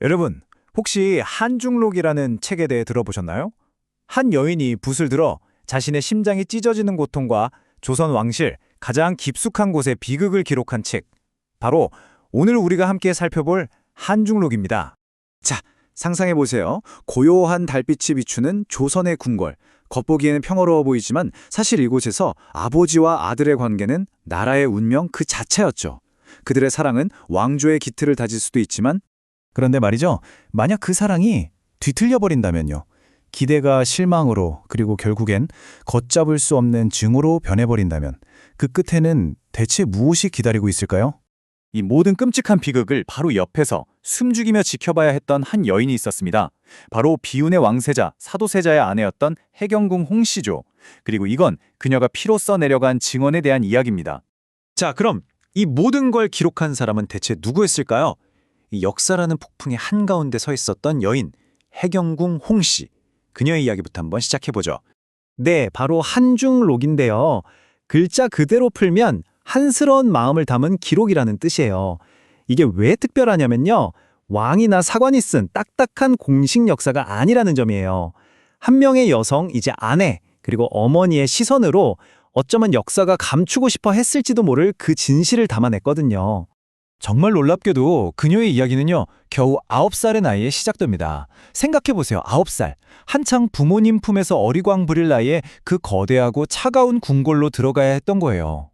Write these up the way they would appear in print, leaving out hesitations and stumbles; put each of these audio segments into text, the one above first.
여러분, 혹시 한중록이라는 책에 대해 들어보셨나요? 한 여인이 붓을 들어 자신의 심장이 찢어지는 고통과 조선 왕실 가장 깊숙한 곳의 비극을 기록한 책. 바로 오늘 우리가 함께 살펴볼 한중록입니다. 자, 상상해보세요. 고요한 달빛이 비추는 조선의 궁궐. 겉보기에는 평화로워 보이지만 사실 이곳에서 아버지와 아들의 관계는 나라의 운명 그 자체였죠. 그들의 사랑은 왕조의 기틀을 다질 수도 있지만 그런데 말이죠. 만약 그 사랑이 뒤틀려 버린다면요. 기대가 실망으로 그리고 결국엔 걷잡을 수 없는 증오로 변해버린다면 그 끝에는 대체 무엇이 기다리고 있을까요? 이 모든 끔찍한 비극을 바로 옆에서 숨죽이며 지켜봐야 했던 한 여인이 있었습니다. 바로 비운의 왕세자 사도세자의 아내였던 해경궁 홍씨죠. 그리고 이건 그녀가 피로 써내려간 증언에 대한 이야기입니다. 자, 그럼 이 모든 걸 기록한 사람은 대체 누구였을까요? 이 역사라는 폭풍의 한가운데 서 있었던 여인, 해경궁 홍씨. 그녀의 이야기부터 한번 시작해보죠. 네, 바로 한중록인데요. 글자 그대로 풀면 한스러운 마음을 담은 기록이라는 뜻이에요. 이게 왜 특별하냐면요. 왕이나 사관이 쓴 딱딱한 공식 역사가 아니라는 점이에요. 한 명의 여성, 이제 아내, 그리고 어머니의 시선으로 어쩌면 역사가 감추고 싶어 했을지도 모를 그 진실을 담아냈거든요. 정말 놀랍게도 그녀의 이야기는요, 겨우 9살의 나이에 시작됩니다. 생각해보세요. 9살. 한창 부모님 품에서 어리광 부릴 나이에 그 거대하고 차가운 궁궐로 들어가야 했던 거예요.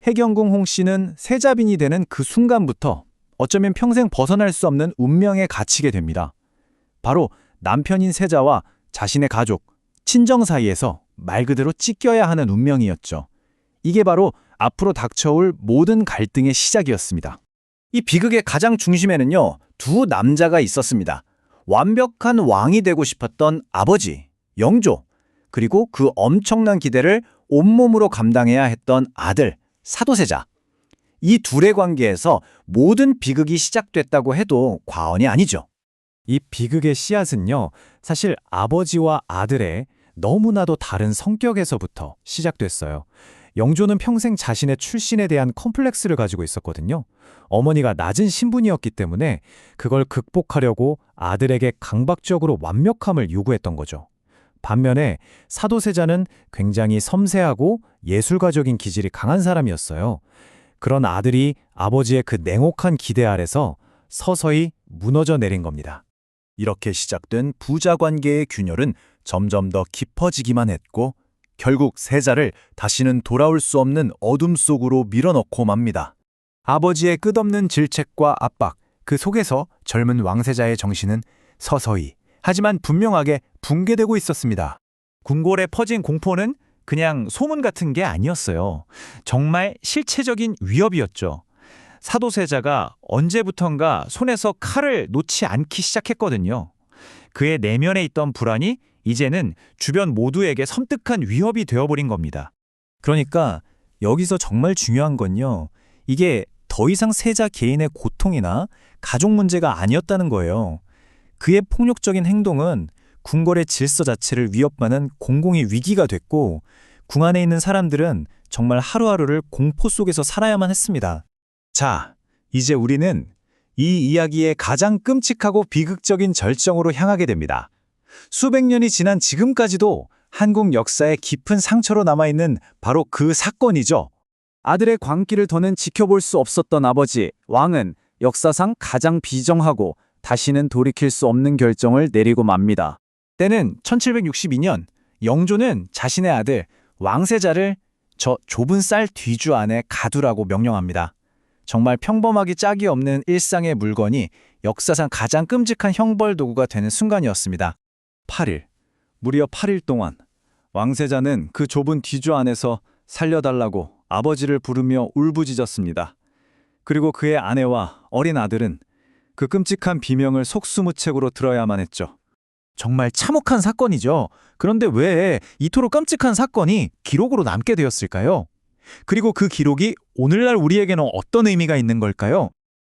해경궁 홍씨는 세자빈이 되는 그 순간부터 어쩌면 평생 벗어날 수 없는 운명에 갇히게 됩니다. 바로 남편인 세자와 자신의 가족, 친정 사이에서 말 그대로 찢겨야 하는 운명이었죠. 이게 바로 앞으로 닥쳐올 모든 갈등의 시작이었습니다. 이 비극의 가장 중심에는요, 두 남자가 있었습니다. 완벽한 왕이 되고 싶었던 아버지, 영조, 그리고 그 엄청난 기대를 온몸으로 감당해야 했던 아들, 사도세자. 이 둘의 관계에서 모든 비극이 시작됐다고 해도 과언이 아니죠. 이 비극의 씨앗은요, 사실 아버지와 아들의 너무나도 다른 성격에서부터 시작됐어요. 영조는 평생 자신의 출신에 대한 컴플렉스를 가지고 있었거든요. 어머니가 낮은 신분이었기 때문에 그걸 극복하려고 아들에게 강박적으로 완벽함을 요구했던 거죠. 반면에 사도세자는 굉장히 섬세하고 예술가적인 기질이 강한 사람이었어요. 그런 아들이 아버지의 그 냉혹한 기대 아래서 서서히 무너져 내린 겁니다. 이렇게 시작된 부자 관계의 균열은 점점 더 깊어지기만 했고 결국 세자를 다시는 돌아올 수 없는 어둠 속으로 밀어넣고 맙니다. 아버지의 끝없는 질책과 압박, 그 속에서 젊은 왕세자의 정신은 서서히 하지만 분명하게 붕괴되고 있었습니다. 궁궐에 퍼진 공포는 그냥 소문 같은 게 아니었어요. 정말 실체적인 위협이었죠. 사도세자가 언제부턴가 손에서 칼을 놓지 않기 시작했거든요. 그의 내면에 있던 불안이 이제는 주변 모두에게 섬뜩한 위협이 되어버린 겁니다. 그러니까 여기서 정말 중요한 건요. 이게 더 이상 세자 개인의 고통이나 가족 문제가 아니었다는 거예요. 그의 폭력적인 행동은 궁궐의 질서 자체를 위협하는 공공의 위기가 됐고 궁 안에 있는 사람들은 정말 하루하루를 공포 속에서 살아야만 했습니다. 자, 이제 우리는 이 이야기의 가장 끔찍하고 비극적인 절정으로 향하게 됩니다. 수백 년이 지난 지금까지도 한국 역사의 깊은 상처로 남아있는 바로 그 사건이죠. 아들의 광기를 더는 지켜볼 수 없었던 아버지, 왕은 역사상 가장 비정하고 다시는 돌이킬 수 없는 결정을 내리고 맙니다. 때는 1762년, 영조는 자신의 아들, 왕세자를 저 좁은 쌀 뒤주 안에 가두라고 명령합니다. 정말 평범하기 짝이 없는 일상의 물건이 역사상 가장 끔찍한 형벌 도구가 되는 순간이었습니다. 8일, 무려 8일 동안 왕세자는 그 좁은 뒤주 안에서 살려달라고 아버지를 부르며 울부짖었습니다. 그리고 그의 아내와 어린 아들은 그 끔찍한 비명을 속수무책으로 들어야만 했죠. 정말 참혹한 사건이죠. 그런데 왜 이토록 끔찍한 사건이 기록으로 남게 되었을까요? 그리고 그 기록이 오늘날 우리에게는 어떤 의미가 있는 걸까요?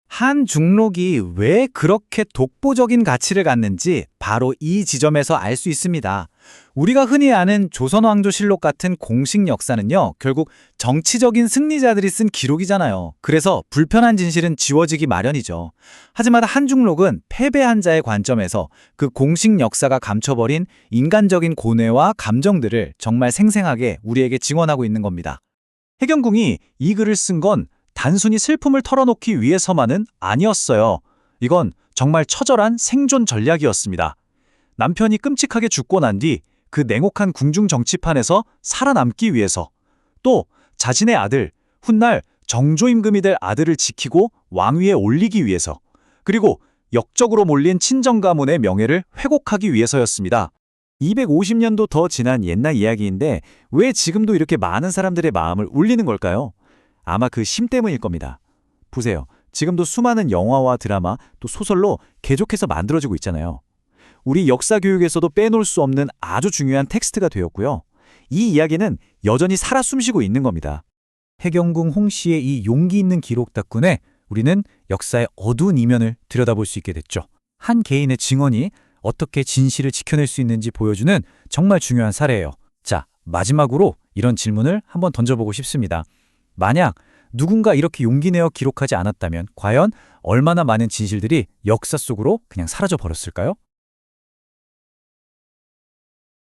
한중록이 왜 그렇게 독보적인 가치를 갖는지 바로 이 지점에서 알 수 있습니다. 우리가 흔히 아는 조선왕조실록 같은 공식 역사는요, 결국 정치적인 승리자들이 쓴 기록이잖아요. 그래서 불편한 진실은 지워지기 마련이죠. 하지만 한중록은 패배한 자의 관점에서 그 공식 역사가 감춰버린 인간적인 고뇌와 감정들을 정말 생생하게 우리에게 증언하고 있는 겁니다. 해경궁이 이 글을 쓴 건 단순히 슬픔을 털어놓기 위해서만은 아니었어요. 이건 정말 처절한 생존 전략이었습니다. 남편이 끔찍하게 죽고 난 뒤 그 냉혹한 궁중 정치판에서 살아남기 위해서, 또 자신의 아들, 훗날 정조임금이 될 아들을 지키고 왕위에 올리기 위해서, 그리고 역적으로 몰린 친정 가문의 명예를 회복하기 위해서였습니다. 250년도 더 지난 옛날 이야기인데 왜 지금도 이렇게 많은 사람들의 마음을 울리는 걸까요? 아마 그 심 때문일 겁니다. 보세요. 지금도 수많은 영화와 드라마, 또 소설로 계속해서 만들어지고 있잖아요. 우리 역사 교육에서도 빼놓을 수 없는 아주 중요한 텍스트가 되었고요. 이 이야기는 여전히 살아 숨쉬고 있는 겁니다. 해경궁 홍씨의 이 용기 있는 기록 덕분에 우리는 역사의 어두운 이면을 들여다볼 수 있게 됐죠. 한 개인의 증언이 어떻게 진실을 지켜낼 수 있는지 보여주는 정말 중요한 사례예요. 자, 마지막으로 이런 질문을 한번 던져보고 싶습니다. 만약 누군가 이렇게 용기 내어 기록하지 않았다면 과연 얼마나 많은 진실들이 역사 속으로 그냥 사라져 버렸을까요?